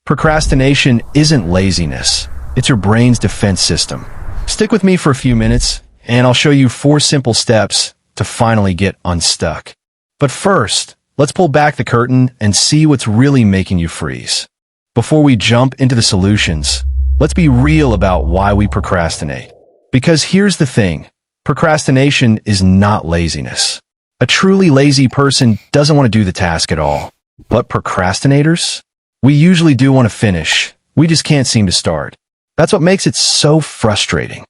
Procrastination isn't laziness. It's your brain's defense system. Stick with me for a few minutes, and I'll show you 4 simple steps to finally get unstuck. But first, let's pull back the curtain and see what's really making you freeze. Before we jump into the solutions, let's be real about why we procrastinate. Because here's the thing, procrastination is not laziness. A truly lazy person doesn't want to do the task at all. But procrastinators? We usually do want to finish, we just can't seem to start. That's what makes it so frustrating.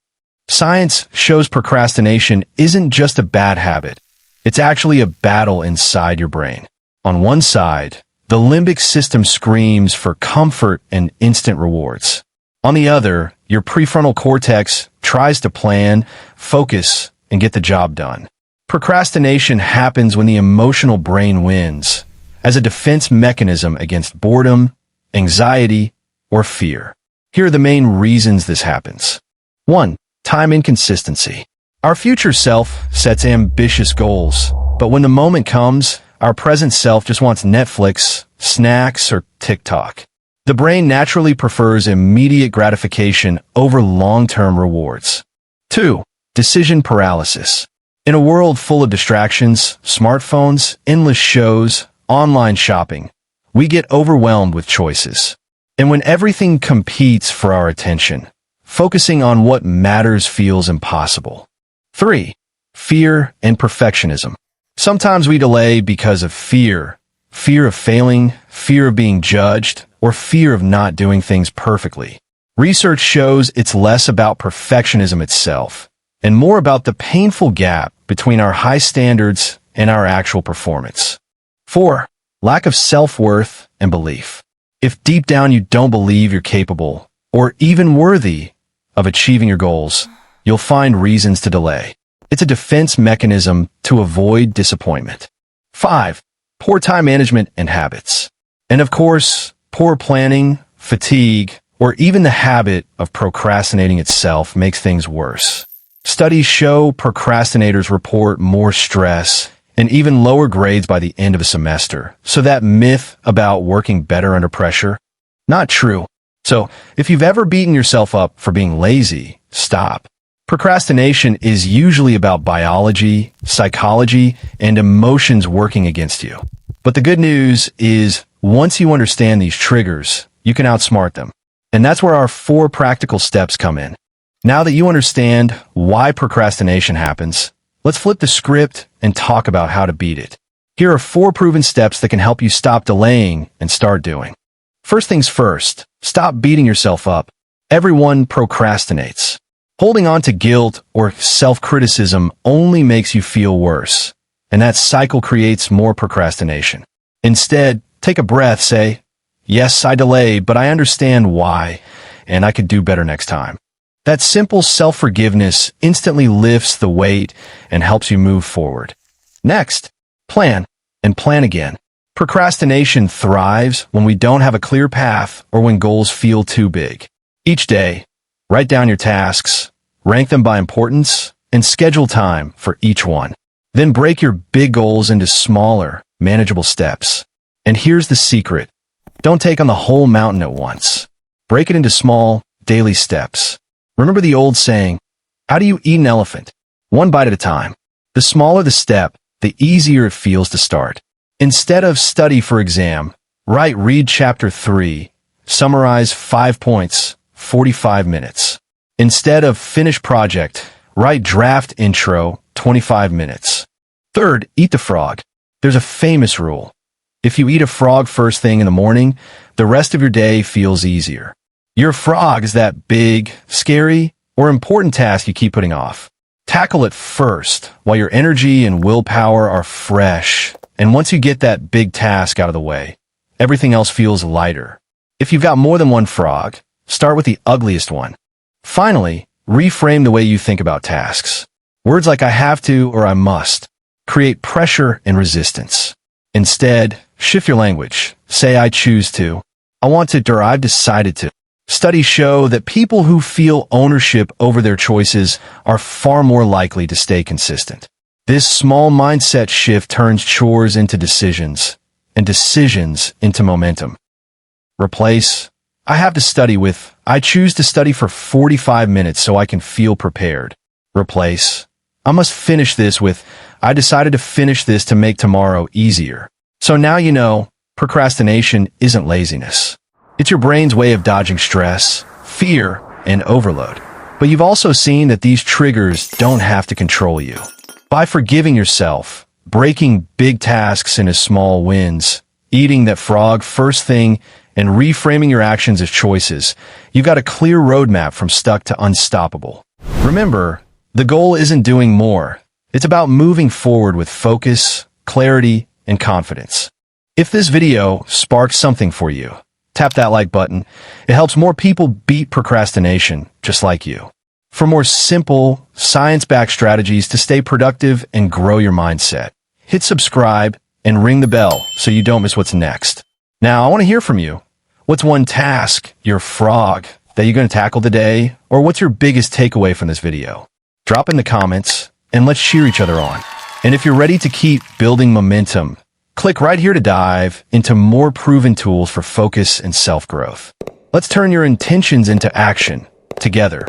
Science shows procrastination isn't just a bad habit. It's actually a battle inside your brain. On one side, the limbic system screams for comfort and instant rewards. On the other, your prefrontal cortex tries to plan, focus, and get the job done. Procrastination happens when the emotional brain wins, as a defense mechanism against boredom, anxiety, or fear. Here are the main reasons this happens. 1. Time inconsistency. Our future self sets ambitious goals, but when the moment comes, our present self just wants Netflix, snacks, or TikTok. The brain naturally prefers immediate gratification over long-term rewards. 2. Decision paralysis. In a world full of distractions, smartphones, endless shows, online shopping, we get overwhelmed with choices. And when everything competes for our attention, focusing on what matters feels impossible. 3. Fear and perfectionism. Sometimes we delay because of fear of failing, fear of being judged, or fear of not doing things perfectly. Research shows it's less about perfectionism itself, and more about the painful gap between our high standards and our actual performance. 4. Lack of self-worth and belief. If deep down you don't believe you're capable, or even worthy, of achieving your goals, you'll find reasons to delay. It's a defense mechanism to avoid disappointment. 5. Poor time management and habits. And of course, poor planning, fatigue, or even the habit of procrastinating itself makes things worse. Studies show procrastinators report more stress and even lower grades by the end of a semester. So that myth about working better under pressure, not true. So if you've ever beaten yourself up for being lazy, stop. Procrastination is usually about biology, psychology, and emotions working against you. But the good news is, once you understand these triggers, you can outsmart them. And that's where our 4 practical steps come in. Now that you understand why procrastination happens, let's flip the script and talk about how to beat it. Here are 4 proven steps that can help you stop delaying and start doing. First things first, stop beating yourself up. Everyone procrastinates. Holding on to guilt or self-criticism only makes you feel worse, and that cycle creates more procrastination. Instead, take a breath, say, yes, I delayed, but I understand why, and I could do better next time. That simple self-forgiveness instantly lifts the weight and helps you move forward. Next, plan and plan again. Procrastination thrives when we don't have a clear path or when goals feel too big. Each day, write down your tasks, rank them by importance, and schedule time for each one. Then break your big goals into smaller, manageable steps. And here's the secret. Don't take on the whole mountain at once. Break it into small, daily steps. Remember the old saying, how do you eat an elephant? One bite at a time. The smaller the step, the easier it feels to start. Instead of study for exam, read chapter 3, summarize 5 points, 45 minutes. Instead of finish project, write draft intro, 25 minutes. Third, eat the frog. There's a famous rule. If you eat a frog first thing in the morning, the rest of your day feels easier. Your frog is that big, scary, or important task you keep putting off. Tackle it first, while your energy and willpower are fresh. And once you get that big task out of the way, everything else feels lighter. If you've got more than one frog, start with the ugliest one. Finally, reframe the way you think about tasks. Words like I have to or I must create pressure and resistance. Instead, shift your language. Say I choose to, I want to, or I've decided to. Studies show that people who feel ownership over their choices are far more likely to stay consistent. This small mindset shift turns chores into decisions, and decisions into momentum. Replace I have to study with I choose to study for 45 minutes so I can feel prepared. Replace I must finish this with I decided to finish this to make tomorrow easier. So now you know, procrastination isn't laziness. It's your brain's way of dodging stress, fear, and overload. But you've also seen that these triggers don't have to control you. By forgiving yourself, breaking big tasks into small wins, eating that frog first thing, and reframing your actions as choices, you've got a clear roadmap from stuck to unstoppable. Remember, the goal isn't doing more. It's about moving forward with focus, clarity, and confidence. If this video sparked something for you, tap that like button. It helps more people beat procrastination just like you. For more simple, science-backed strategies to stay productive and grow your mindset, hit subscribe and ring the bell so you don't miss what's next. Now, I want to hear from you. What's one task, your frog, that you're going to tackle today? Or what's your biggest takeaway from this video? Drop in the comments and let's cheer each other on. And if you're ready to keep building momentum, click right here to dive into more proven tools for focus and self-growth. Let's turn your intentions into action together.